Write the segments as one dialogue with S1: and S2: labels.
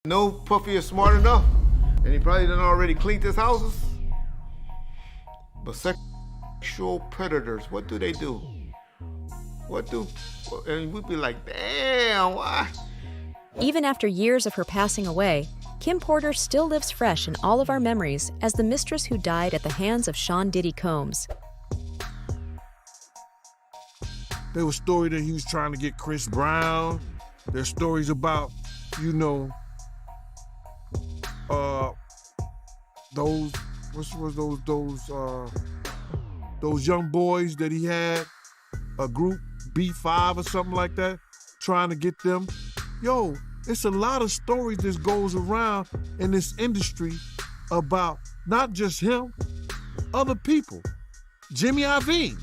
S1: No Puffy is smart enough, and he probably done already cleaned his houses. But sexual predators, what do they do? And we'd be like, damn, why?
S2: Even after years of her passing away, Kim Porter still lives fresh in all of our memories as the mistress who died at the hands of Sean Diddy Combs.
S3: There was story that he was trying to get Chris Brown. There's stories about, those young boys that he had, a group B5 or something like that, trying to get them. Yo, it's a lot of stories that goes around in this industry about not just him, other people. Jimmy Iovine.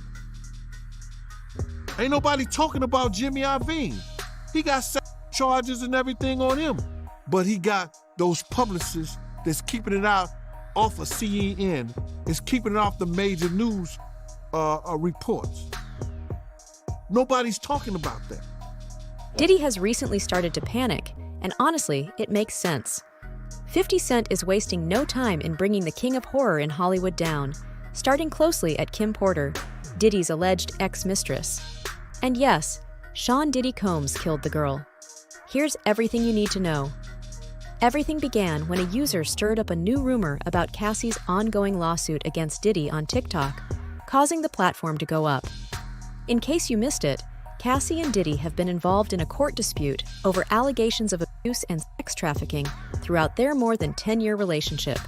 S3: Ain't nobody talking about Jimmy Iovine. He got sex charges and everything on him. But he got those publicists that's keeping it out off of CNN. It's keeping it off the major news reports. Nobody's talking about that.
S2: Diddy has recently started to panic, and honestly, it makes sense. 50 Cent is wasting no time in bringing the king of horror in Hollywood down, starting closely at Kim Porter, Diddy's alleged ex-mistress. And yes, Sean Diddy Combs killed the girl. Here's everything you need to know. Everything began when a user stirred up a new rumor about Cassie's ongoing lawsuit against Diddy on TikTok, causing the platform to go up. In case you missed it, Cassie and Diddy have been involved in a court dispute over allegations of abuse and sex trafficking throughout their more than 10-year relationship.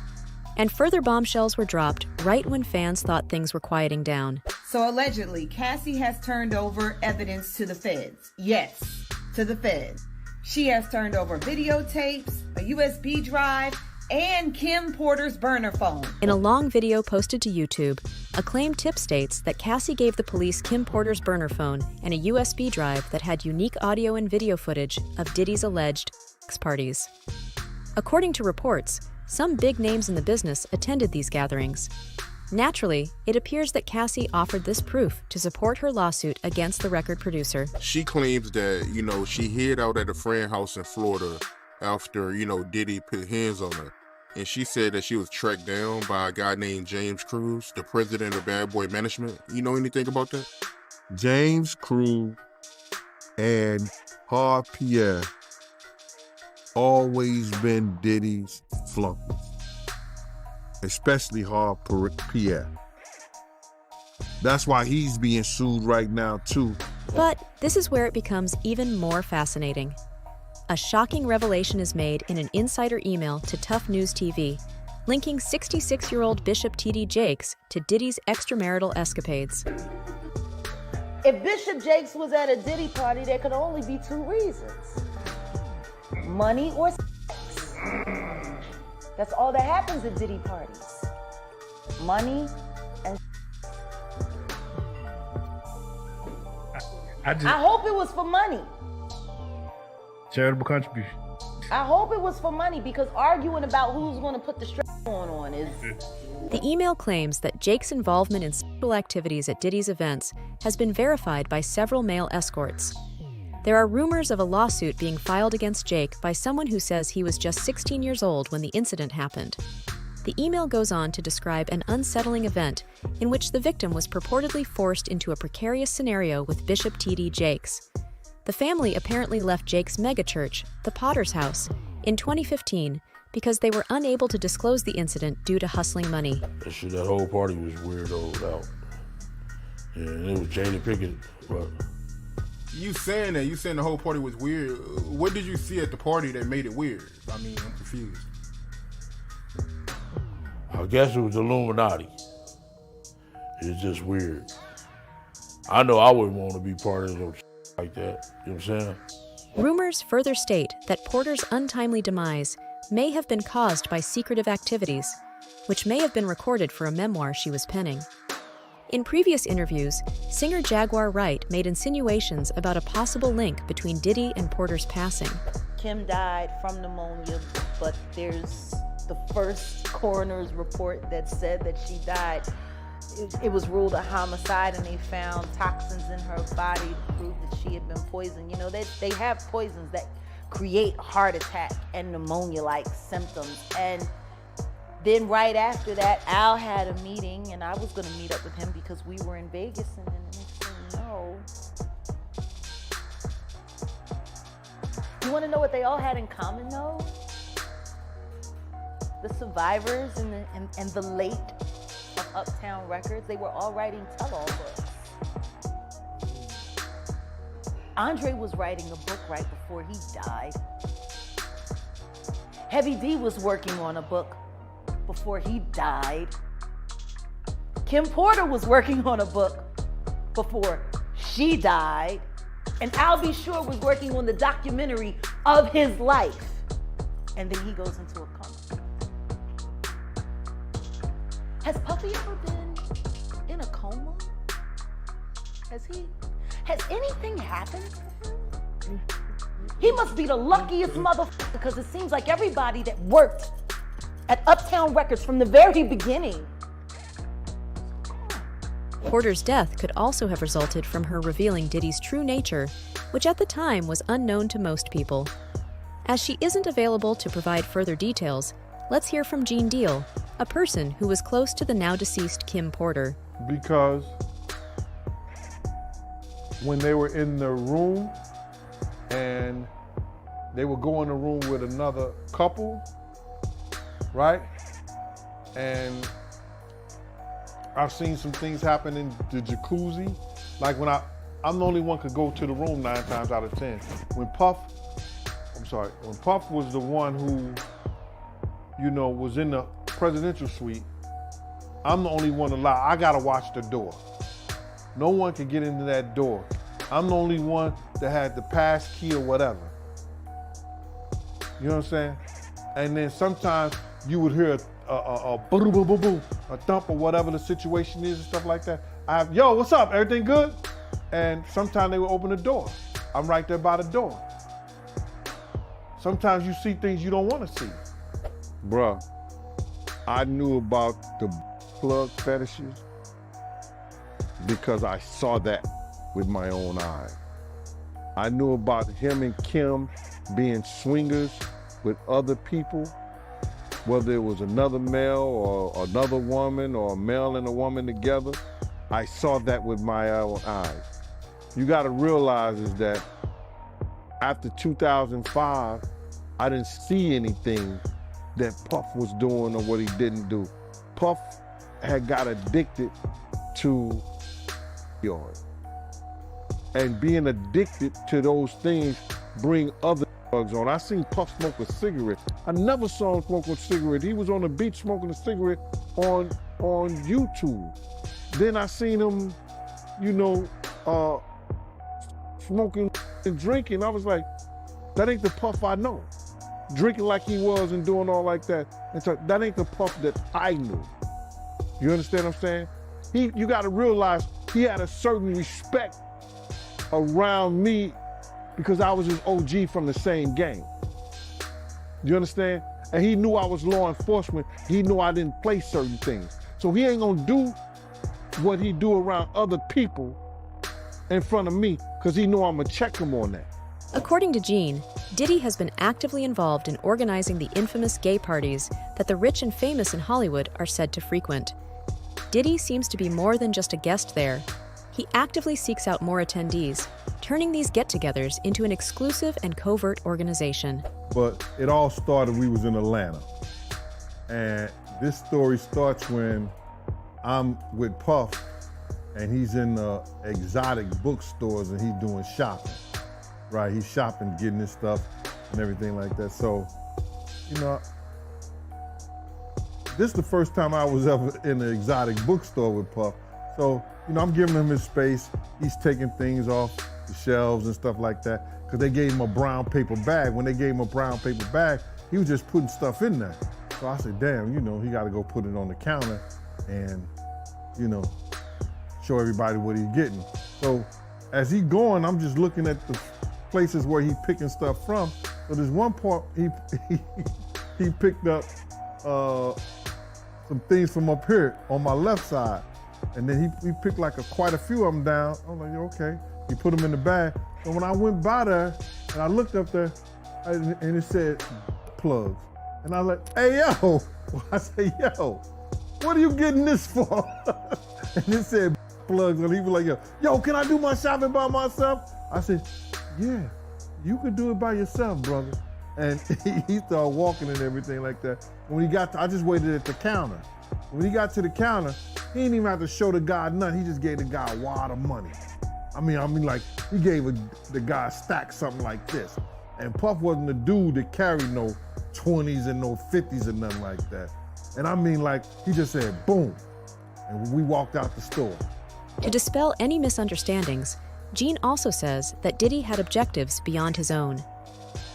S2: And further bombshells were dropped right when fans thought things were quieting down.
S4: So allegedly, Cassie has turned over evidence to the feds. Yes, to the feds. She has turned over videotapes, a USB drive, and Kim Porter's burner phone.
S2: In a long video posted to YouTube, a claimed tip states that Cassie gave the police Kim Porter's burner phone and a USB drive that had unique audio and video footage of Diddy's alleged sex parties. According to reports, some big names in the business attended these gatherings. Naturally, it appears that Cassie offered this proof to support her lawsuit against the record producer.
S5: She claims that, she hid out at a friend house in Florida after, Diddy put hands on her. And she said that she was tracked down by a guy named James Cruz, the president of Bad Boy Management. You know anything about that?
S3: James Cruz and Hard Pierre always been Diddy's flunkies, especially Hard Pierre. That's why he's being sued right now, too.
S2: But this is where it becomes even more fascinating. A shocking revelation is made in an insider email to Tough News TV, linking 66-year-old Bishop T.D. Jakes to Diddy's extramarital escapades.
S6: If Bishop Jakes was at a Diddy party, there could only be two reasons: money or sex. That's all that happens at Diddy parties. Money and I hope it was for money.
S7: Charitable contribution.
S6: I hope it was for money, because arguing about who's going to put the strap on is...
S2: The email claims that Jake's involvement in sexual activities at Diddy's events has been verified by several male escorts. There are rumors of a lawsuit being filed against Jake by someone who says he was just 16 years old when the incident happened. The email goes on to describe an unsettling event in which the victim was purportedly forced into a precarious scenario with Bishop T.D. Jakes. The family apparently left Jake's megachurch, the Potter's House, in 2015 because they were unable to disclose the incident due to hustling money.
S8: That whole party was weirdoed out. And it was Jada Pinkett, but...
S5: You saying the whole party was weird. What did you see at the party that made it weird? I mean, I'm confused.
S8: I guess it was Illuminati. It's just weird. I know I wouldn't want to be part of no like that. You know what I'm saying?
S2: Rumors further state that Porter's untimely demise may have been caused by secretive activities, which may have been recorded for a memoir she was penning. In previous interviews, singer Jaguar Wright made insinuations about a possible link between Diddy and Porter's passing.
S6: Kim died from pneumonia, but there's the first coroner's report that said that she died. It was ruled a homicide, and they found toxins in her body to prove that she had been poisoned. They have poisons that create heart attack and pneumonia-like symptoms. And then right after that, Al had a meeting, and I was gonna meet up with him because we were in Vegas, and then the next thing you know, you wanna know what they all had in common though? The survivors and the late of Uptown Records, they were all writing tell-all books. Andre was writing a book right before he died. Heavy D was working on a book before he died. Kim Porter was working on a book before she died. And Al B. Sure was working on the documentary of his life. And then he goes into a coma. Has Puffy ever been in a coma? Has anything happened to him? He must be the luckiest motherfucker, because it seems like everybody that worked at Uptown Records from the very beginning.
S2: Porter's death could also have resulted from her revealing Diddy's true nature, which at the time was unknown to most people. As she isn't available to provide further details, let's hear from Gene Deal, a person who was close to the now-deceased Kim Porter.
S3: Because when they were in the room and they would go in the room with another couple, right? And I've seen some things happen in the jacuzzi. Like when I'm the only one could go to the room 9 times out of 10. When Puff was the one who, was in the presidential suite, I'm the only one allowed. I gotta watch the door. No one can get into that door. I'm the only one that had the pass key or whatever. You know what I'm saying? And then sometimes you would hear a boom, boom, boom, boom, a thump or whatever the situation is and stuff like that. Yo, what's up? Everything good? And sometimes they would open the door. I'm right there by the door. Sometimes you see things you don't want to see.
S7: Bruh, I knew about the plug fetishes because I saw that with my own eyes. I knew about him and Kim being swingers with other people, whether it was another male or another woman or a male and a woman together. I saw that with my own eyes. You gotta realize is that after 2005, I didn't see anything that Puff was doing or what he didn't do. Puff had got addicted to yard. And being addicted to those things bring other drugs on. I seen Puff smoke a cigarette. I never saw him smoke a cigarette. He was on the beach smoking a cigarette on YouTube. Then I seen him, smoking and drinking. I was like, that ain't the Puff I know. Drinking like he was and doing all like that. And so that ain't the Puff that I knew. You understand what I'm saying? You gotta realize he had a certain respect around me because I was his OG from the same gang. You understand? And he knew I was law enforcement. He knew I didn't play certain things. So he ain't gonna do what he do around other people in front of me because he knew I'm gonna check him on that.
S2: According to Gene, Diddy has been actively involved in organizing the infamous gay parties that the rich and famous in Hollywood are said to frequent. Diddy seems to be more than just a guest there. He actively seeks out more attendees, turning these get-togethers into an exclusive and covert organization.
S3: But it all started, we was in Atlanta. And this story starts when I'm with Puff and he's in the exotic bookstores and he's doing shopping. Right, he's shopping, getting his stuff and everything like that. So, this is the first time I was ever in an exotic bookstore with Puff. So, I'm giving him his space. He's taking things off the shelves and stuff like that because they gave him a brown paper bag. When they gave him a brown paper bag, he was just putting stuff in there. So I said, damn, he got to go put it on the counter and, show everybody what he's getting. So as he going, I'm just looking at the places where he picking stuff from. So there's one part he picked up some things from up here on my left side. And then he picked like quite a few of them down. I was like, okay. He put them in the bag. So when I went by there and I looked up there, and it said plugs. And I was like, hey, yo. I said, yo, what are you getting this for? And it said plugs. And he was like, yo, can I do my shopping by myself? I said, yeah, you can do it by yourself, brother. And he started walking and everything like that. When he got to, I just waited at the counter. When he got to the counter, he didn't even have to show the guy nothing. He just gave the guy a wad of money. I mean, like, he gave the guy a stack, something like this. And Puff wasn't the dude that carried no 20s and no 50s or nothing like that. And I mean, like, he just said, boom. And we walked out the store.
S2: To dispel any misunderstandings, Gene also says that Diddy had objectives beyond his own.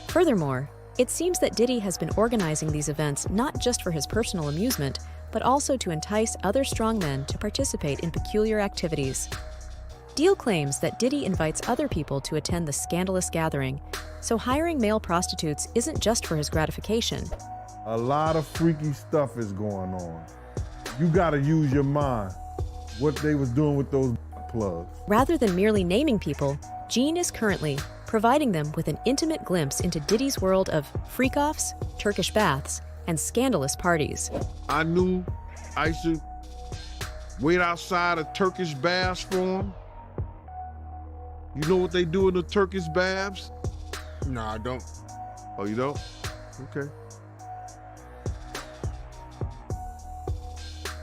S2: Furthermore, it seems that Diddy has been organizing these events not just for his personal amusement, but also to entice other strongmen to participate in peculiar activities. Deal claims that Diddy invites other people to attend the scandalous gathering, so hiring male prostitutes isn't just for his gratification.
S3: A lot of freaky stuff is going on. You gotta use your mind, what they was doing with those plugs.
S2: Rather than merely naming people, Gene is currently providing them with an intimate glimpse into Diddy's world of freak-offs, Turkish baths, and scandalous parties.
S3: I knew I used to wait outside of Turkish baths for them. You know what they do in the Turkish baths?
S5: No, I don't.
S3: Oh, you don't? Okay.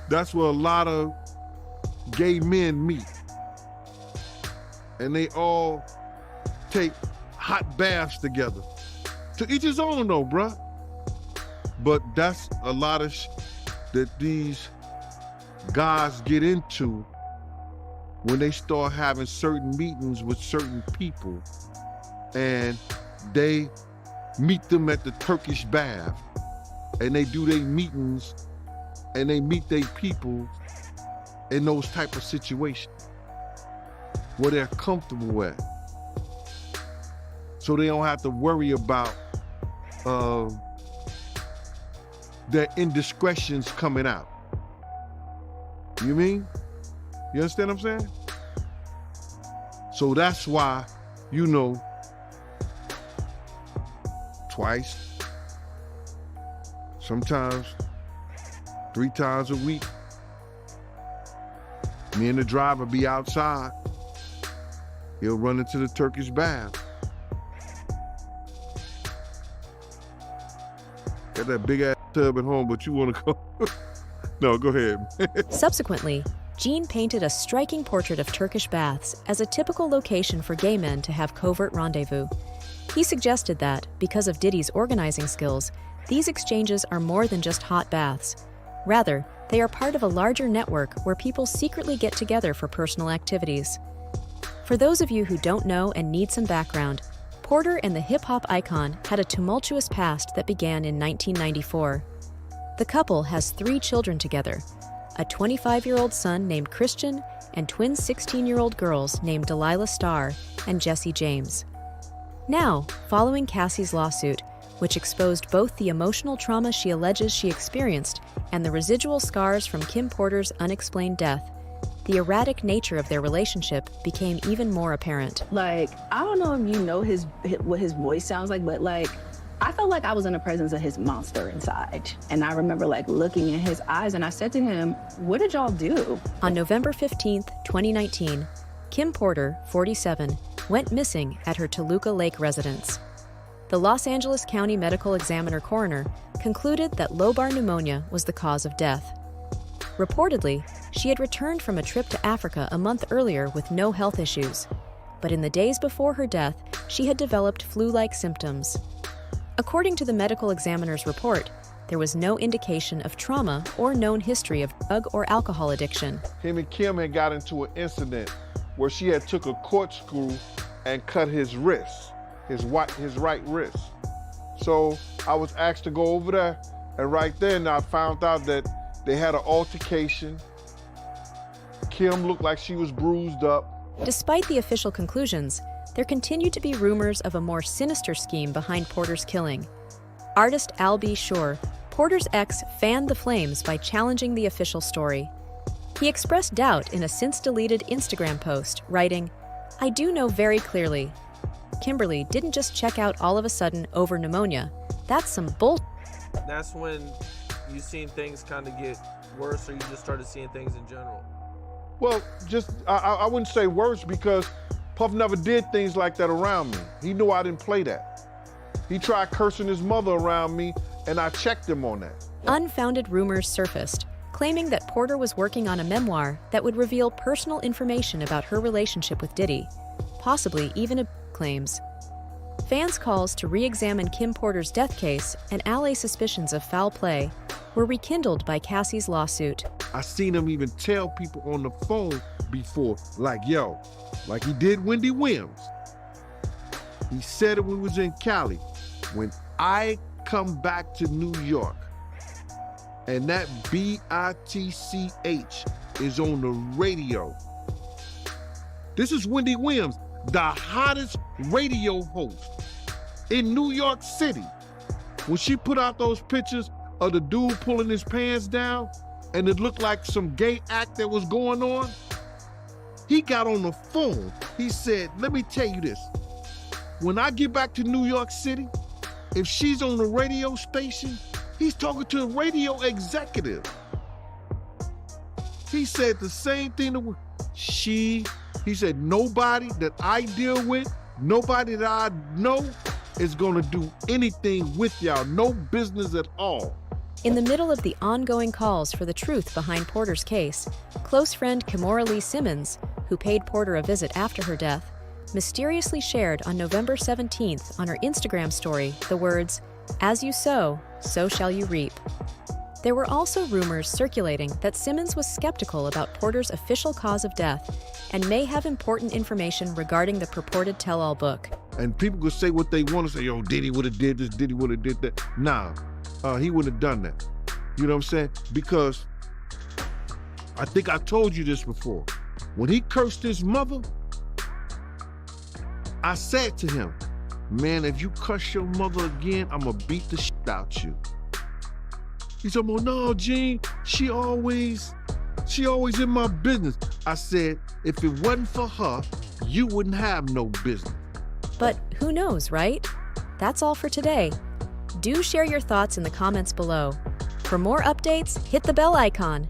S3: That's where a lot of gay men meet. And they all take hot baths together. To each his own though, bruh. But that's a lot of that these guys get into when they start having certain meetings with certain people and they meet them at the Turkish bath and they do their meetings and they meet their people in those type of situations where they're comfortable at. So they don't have to worry about their indiscretions coming out. You mean? You understand what I'm saying? So that's why, you know, twice, sometimes 3 times a week, me and the driver be outside. He'll run into the Turkish bath. Got that big ass tub at home, but you want to go? No, go ahead.
S2: Subsequently, Gene painted a striking portrait of Turkish baths as a typical location for gay men to have covert rendezvous. He suggested that, because of Diddy's organizing skills, these exchanges are more than just hot baths. Rather, they are part of a larger network where people secretly get together for personal activities. For those of you who don't know and need some background, Porter and the hip-hop icon had a tumultuous past that began in 1994. The couple has 3 children together, a 25-year-old son named Christian and twin 16-year-old girls named Delilah Starr and Jesse James. Now, following Cassie's lawsuit, which exposed both the emotional trauma she alleges she experienced and the residual scars from Kim Porter's unexplained death, the erratic nature of their relationship became even more apparent.
S9: Like, I don't know if you know what his voice sounds like, but like, I felt like I was in the presence of his monster inside. And I remember like looking in his eyes and I said to him, what did y'all do?
S2: On November 15th, 2019, Kim Porter, 47, went missing at her Toluca Lake residence. The Los Angeles County Medical Examiner coroner concluded that lobar pneumonia was the cause of death. Reportedly, she had returned from a trip to Africa a month earlier with no health issues. But in the days before her death, she had developed flu-like symptoms. According to the medical examiner's report, there was no indication of trauma or known history of drug or alcohol addiction.
S3: Him and Kim had got into an incident where she had took a corkscrew and cut his wrist, his right wrist. So I was asked to go over there, and right then I found out that they had an altercation. Kim looked like she was bruised up.
S2: Despite the official conclusions, there continued to be rumors of a more sinister scheme behind Porter's killing. Artist Al B. Shore, Porter's ex, fanned the flames by challenging the official story. He expressed doubt in a since-deleted Instagram post, writing, "I do know very clearly. Kimberly didn't just check out all of a sudden over pneumonia. That's some bull.
S10: That's when you seen things kind of get worse, or you just started seeing things in general?
S7: Well, I wouldn't say worse, because Puff never did things like that around me. He knew I didn't play that. He tried cursing his mother around me, and I checked him on that.
S2: Unfounded rumors surfaced, claiming that Porter was working on a memoir that would reveal personal information about her relationship with Diddy, possibly even claims. Fans' calls to re-examine Kim Porter's death case and allay suspicions of foul play were rekindled by Cassie's lawsuit.
S7: I seen him even tell people on the phone before, like, yo, like he did Wendy Williams. He said it when we was in Cali. When I come back to New York, and that BITCH is on the radio. This is Wendy Williams, the hottest radio host in New York City. When she put out those pictures of the dude pulling his pants down, and it looked like some gay act that was going on, he got on the phone. He said, let me tell you this. When I get back to New York City, if she's on the radio station, he's talking to a radio executive. He said the same thing to he said, nobody that I deal with, nobody that I know is gonna do anything with y'all, no business at all.
S2: In the middle of the ongoing calls for the truth behind Porter's case, close friend Kimora Lee Simmons, who paid Porter a visit after her death, mysteriously shared on November 17th on her Instagram story the words, "As you sow, so shall you reap." There were also rumors circulating that Simmons was skeptical about Porter's official cause of death and may have important information regarding the purported tell-all book.
S7: And people could say what they want to say, yo, Diddy would have did this, Diddy would have did that. Nah, he wouldn't have done that. You know what I'm saying? Because I think I told you this before. When he cursed his mother, I said to him, man, if you curse your mother again, I'm gonna beat the shit out you. He said, well, no, Gene, she always in my business. I said, if it wasn't for her, you wouldn't have no business.
S2: But who knows, right? That's all for today. Do share your thoughts in the comments below. For more updates, hit the bell icon.